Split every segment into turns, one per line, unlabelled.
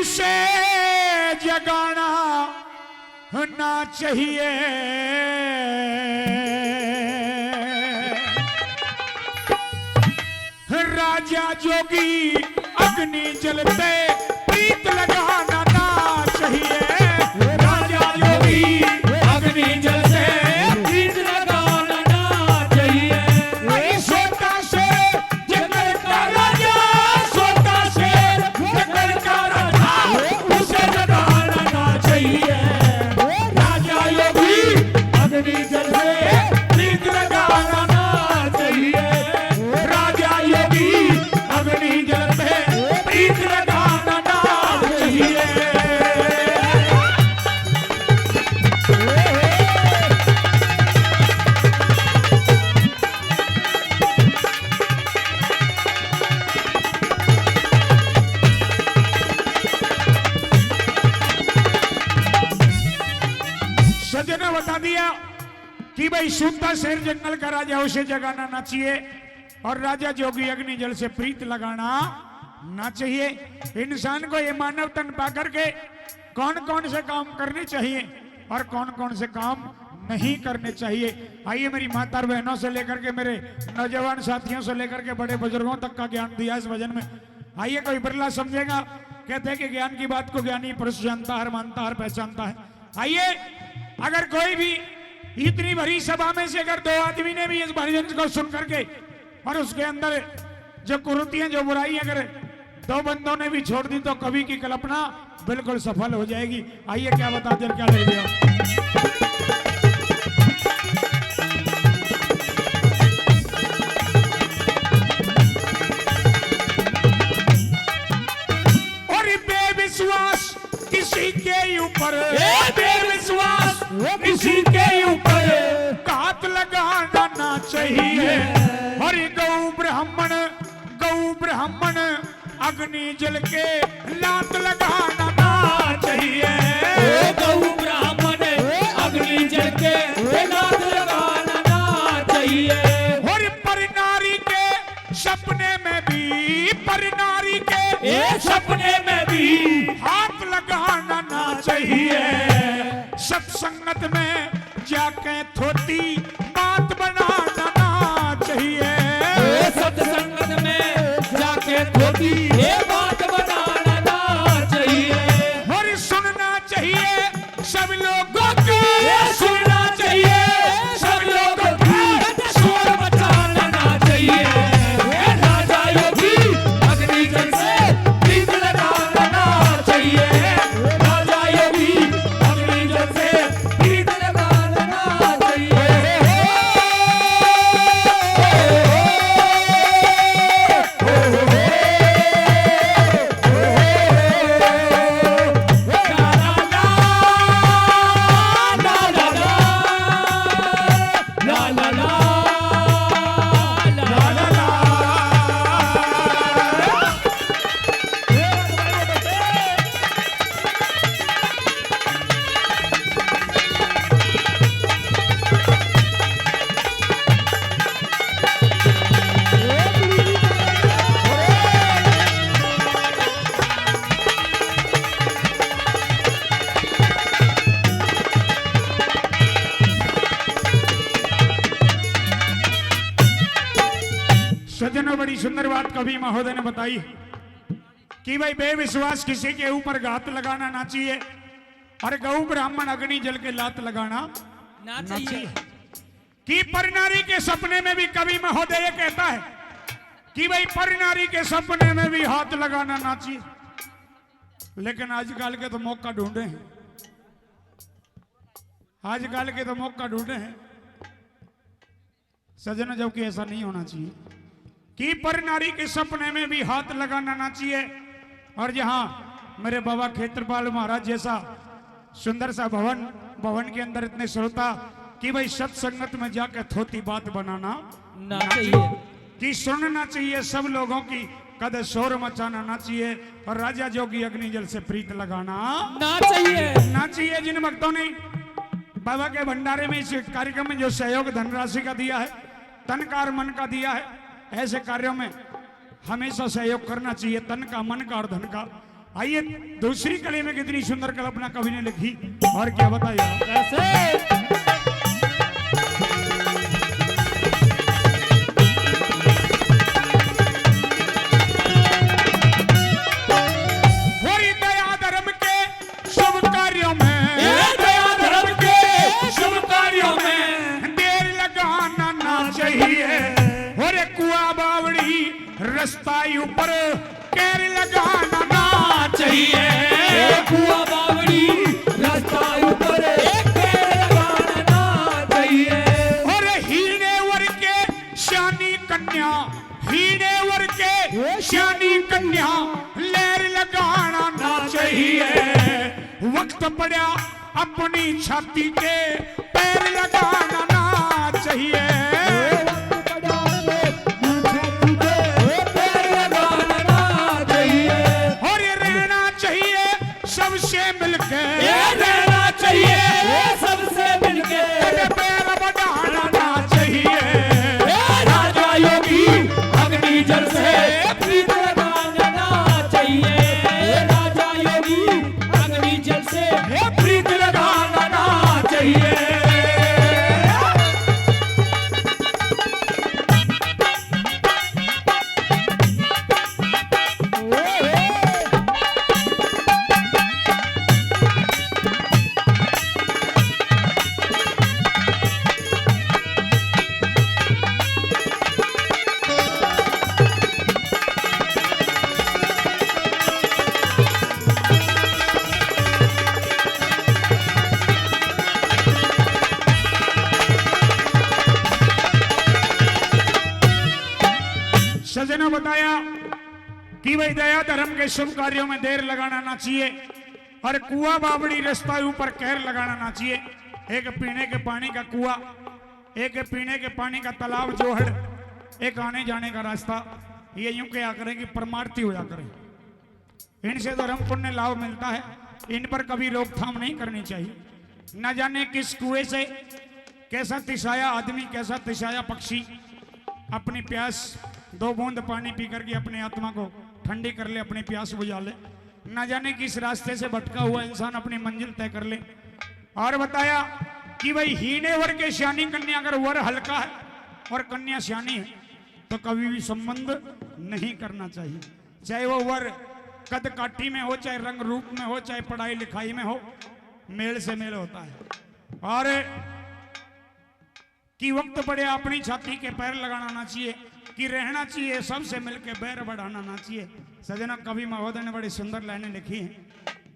उसे जगाना ना चाहिए। राजा जोगी अग्नि जलते प्रीत लगाना ना चाहिए। राजा जोगी अग्नि जलते प्रीत लगाना ना चाहिए। सोता से जंगल का राजा, सोता से जंगल का राजा, उसे जगाना ना चाहिए। राजा योगी अग्नि जलते प्रीत लगाना ना चाहिए। राजा योगी अग्नि जलते प्रीत लगाना ना चाहिए। सज्जन ने बता दिया कि भाई सूता शेर जंगल का राजा, उसे जगाना ना चाहिए और राजा जोगी अग्नि जल से प्रीत लगाना ना चाहिए। इंसान को ये मानव तन पाकर के कौन कौन से काम करने चाहिए और कौन कौन से काम नहीं करने चाहिए। आइए मेरी माता और बहनों से लेकर के मेरे नौजवान साथियों से लेकर के बड़े बुजुर्गों तक का ज्ञान दिया इस भजन में। आइए कोई बिरला समझेगा, कहते हैं कि ज्ञान की बात को ज्ञानी पुरुष जानता है, मानता है, पहचानता है। आइए अगर कोई भी इतनी भरी सभा में से अगर दो आदमी ने भी इस भजन को सुन करके और उसके अंदर जो कुरीतियां, जो बुराई अगर दो बंदों ने भी छोड़ दी तो कवि की कल्पना बिल्कुल सफल हो जाएगी। आइए क्या बताते हैं, क्या ले दिया। और बेविश्वास किसी के ऊपर, बेविश्वास किसी के ऊपर हाथ लगाना ना चाहिए। और गौ ब्राह्मण अग्नि जल के लात लगाना ना चाहिए। गौ ब्राह्मण अग्नि जल के लात लगाना ना चाहिए। और पर नारी के सपने में भी, पर नारी के सपने में भी हाथ लगाना ना चाहिए। सत्संगत में जाके थोती बात बनाना ना चाहिए। सत्संगत में जाके थोती ये बात बनाना ना चाहिए। और सुनना चाहिए सब लोगों की, सुनना चाहिए सब लोगों की, शोर मचाना ना चाहिए। राजा योगी अग्नि जल से प्रीत लगाना ना चाहिए। राजा योगी अग्नि जल से प्रीत लगाना ना चाहिए। सज्जनों, बड़ी सुंदर बात कवि महोदय ने बताई कि भाई बेविश्वास किसी के ऊपर घात लगाना ना चाहिए और गौ ब्राह्मण अग्नि जल के लात लगाना ना चाहिए। कि पर नारी के सपने में भी कवि महोदय ये कहता है कि भाई पर नारी के सपने में भी हाथ लगाना ना चाहिए। लेकिन आजकल के तो मौका ढूंढे हैं, आजकल के तो मौका ढूंढे हैं सज्जनों, जबकि ऐसा नहीं होना चाहिए कि पर नारी के सपने में भी हाथ लगाना ना चाहिए। और जहां मेरे बाबा क्षेत्रपाल महाराज जैसा सुंदर सा भवन के अंदर इतने श्रोता कि भाई सत्संगत में जाकर थोती बात बनाना ना चाहिए, कि सुनना चाहिए सब लोगों की, कद शोर मचाना ना चाहिए और राजा जोगी अग्नि जल से प्रीत लगाना ना चाहिए। जिन भक्तों ने बाबा के भंडारे में इस कार्यक्रम में जो सहयोग धनराशि का दिया है, तन का और मन का दिया है, ऐसे कार्यों में हमेशा सहयोग करना चाहिए, तन का, मन का और धन का। आइए दूसरी कली में कितनी सुंदर कल्पना कवि ने लिखी और क्या बताइए कैसे। रास्ता ऊपर कैर लगाना ना चाहिए,
कुआ बावड़ी रास्ता ऊपर कैर लगाना ना चाहिए।
और हीने वर के शानी कन्या, हीने वर के शानी कन्या लहर लगाना ना चाहिए। वक्त पड़ा अपनी छाती के पैर लगाना ना चाहिए। सबसे मिलके
रहना चाहिए, सबसे मिलके
पैर बढ़ाना ना चाहिए।
राजा योगी अग्नि जल से प्रीत लगाना चाहिए, राजा योगी अग्नि जल से
प्रीत लगाना ना चाहिए। सज्जनों बताया कि भाई दया धर्म के शुभ कार्यों में देर लगाना ना चाहिए और कुआ बावड़ी रास्ता ऊपर कहर लगाना ना चाहिए। एक पीने के पानी का कुआ, एक पीने के पानी का तालाब जोहड़, एक आने जाने का रास्ता, ये यूं क्या करें कि परमार्थी हो जा करें। इनसे धर्म पुण्य लाभ मिलता है, इन पर कभी रोकथाम नहीं करनी चाहिए। न जाने किस कुएं से कैसा तिसाया आदमी, कैसा तिसाया पक्षी अपनी प्यास दो बूंद पानी पी करके अपनी आत्मा को ठंडी कर ले, अपनी प्यास बुझा ले। न जाने किस रास्ते से भटका हुआ इंसान अपनी मंजिल तय कर ले। और बताया कि भाई हीने वर के श्यानी कन्या, अगर वर हल्का है और कन्या श्यानी है तो कभी भी संबंध नहीं करना चाहिए। चाहे वो वर कद काठी में हो, चाहे रंग रूप में हो, चाहे पढ़ाई लिखाई में हो, मेल से मेल होता है। और कि वक्त पड़े अपनी छाती के पैर लगाना ना चाहिए, कि रहना चाहिए सबसे मिलके बैर बढ़ाना ना चाहिए। सजना कवि महोदय ने बड़ी सुंदर लाइनें लिखी हैं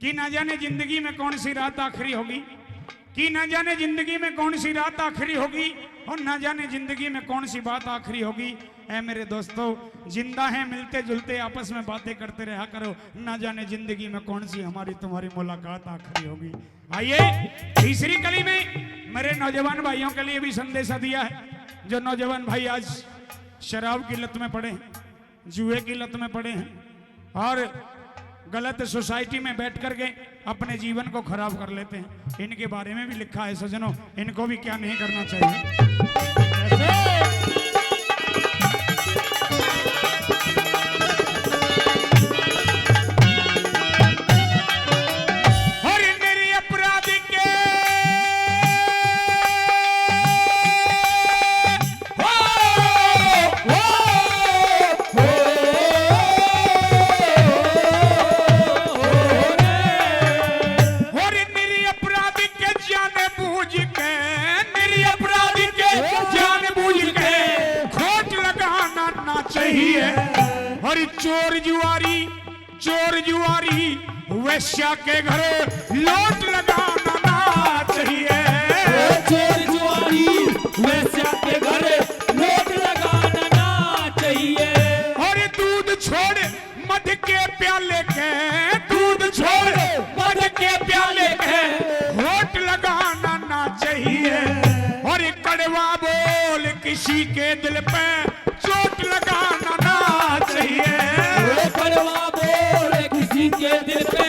कि न जाने जिंदगी में कौन सी रात आखिरी होगी, कि न जाने जिंदगी में कौन सी रात आखिरी होगी, और न जाने जिंदगी में कौन सी बात आखिरी होगी। ऐ मेरे दोस्तों, जिंदा हैं मिलते जुलते आपस में बातें करते रहा करो, न जाने जिंदगी में कौन सी हमारी तुम्हारी मुलाकात आखिरी होगी। आइए तीसरी कली में मेरे नौजवान भाइयों के लिए भी संदेशा दिया है। जो नौजवान भाई आज शराब की लत में पड़े हैं, जुए की लत में पड़े हैं और गलत सोसाइटी में बैठ करके अपने जीवन को खराब कर लेते हैं, इनके बारे में भी लिखा है। सज्जनों, इनको भी क्या नहीं करना चाहिए। चोर जुआरी वैश्या के घर लौट लगाना ना चाहिए।
चोर जुआरी वैश्या के घर लौट लगाना ना चाहिए।
और दूध छोड़ मध के प्याले के, दूध छोड़ मध के प्याले के होठ लगाना ना चाहिए। और कड़वा बोल किसी के दिल पे चोट लगाना ना चाहिए।
कड़वा बोल किसी के दिल पे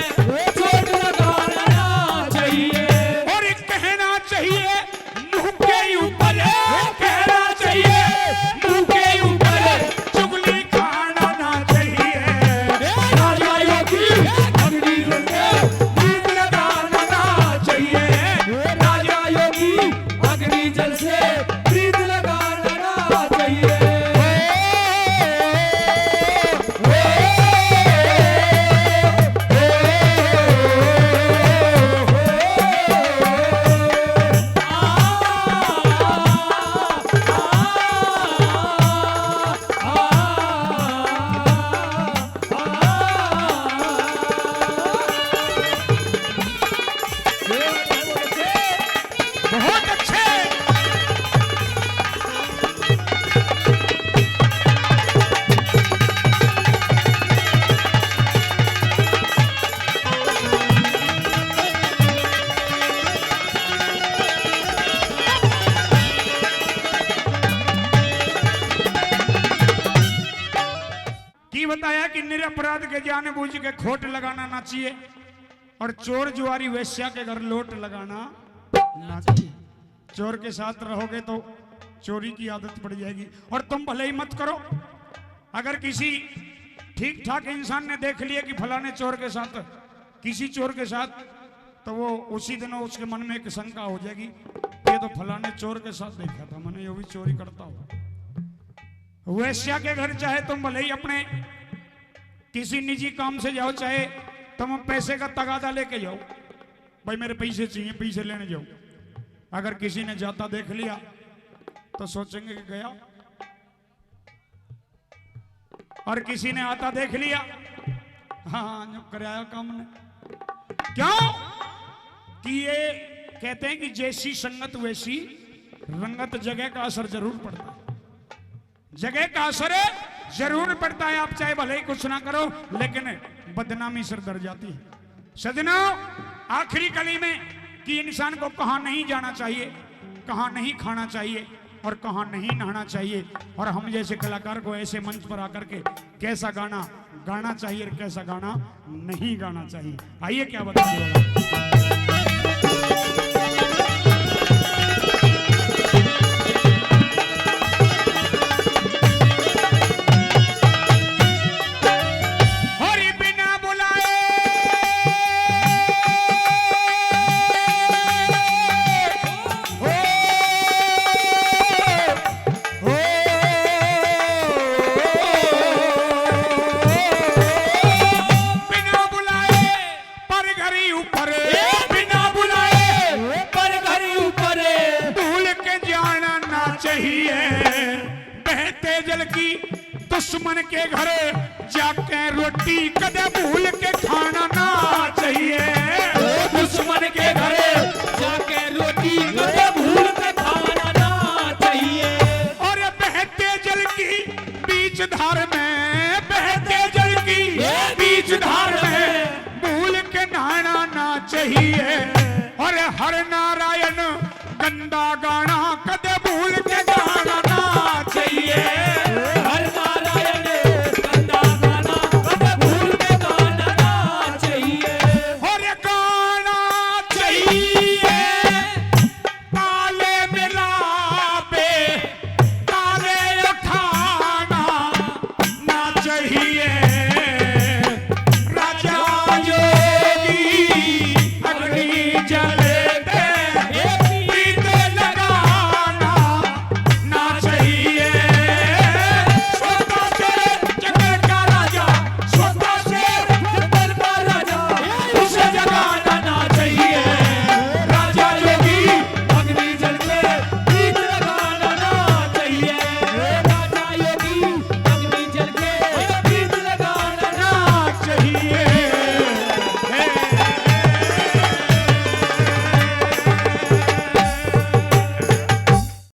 चोट लगाना ना चाहिए।
और कहना चाहिए मुंह के ऊपर, कहना चाहिए मुंह के ऊपर चुगली खाना ना चाहिए।
राजा योगी
बताया कि निरपराध के जानबूझ के खोट लगाना ना चाहिए और चोर जुआरी वेश्या के घर लोट लगाना ना चाहिए। चोर के साथ रहोगे तो चोरी की आदत पड़ जाएगी। और तुम भले ही मत करो, अगर किसी ठीक ठाक इंसान ने देख लिया कि फलाने चोर के साथ, किसी चोर के साथ, तो वो उसी दिन उसके मन में एक शंका हो जाएगी, ये तो फलाने चोर के साथ देखा था, मैंने ये भी चोरी करता हूं। वेश्या के घर चाहे तुम भले ही अपने किसी निजी काम से जाओ, चाहे तुम पैसे का तगादा लेके जाओ, भाई मेरे पैसे चाहिए, पैसे लेने जाओ, अगर किसी ने जाता देख लिया तो सोचेंगे कि गया, और किसी ने आता देख लिया, हाँ जो कराया काम ने। क्यों? कि ये कहते हैं कि जैसी संगत वैसी रंगत, जगह का असर जरूर पड़ता है, जगह का असर जरूर पड़ता है। आप चाहे भले ही कुछ ना करो, लेकिन बदनामी सिर दर जाती है। सजनों, आखिरी कली में कि इंसान को कहां नहीं जाना चाहिए, कहां नहीं खाना चाहिए और कहां नहीं नहाना चाहिए, और हम जैसे कलाकार को ऐसे मंच पर आकर के कैसा गाना गाना चाहिए और कैसा गाना नहीं गाना चाहिए, आइए क्या बताइए। दुश्मन के घरे जाके रोटी कदे भूल के खाना ना चाहिए,
दुश्मन के घरे जाके रोटी कदे भूल के खाना ना चाहिए।
और बहते जल की बीच धार में, बहते जल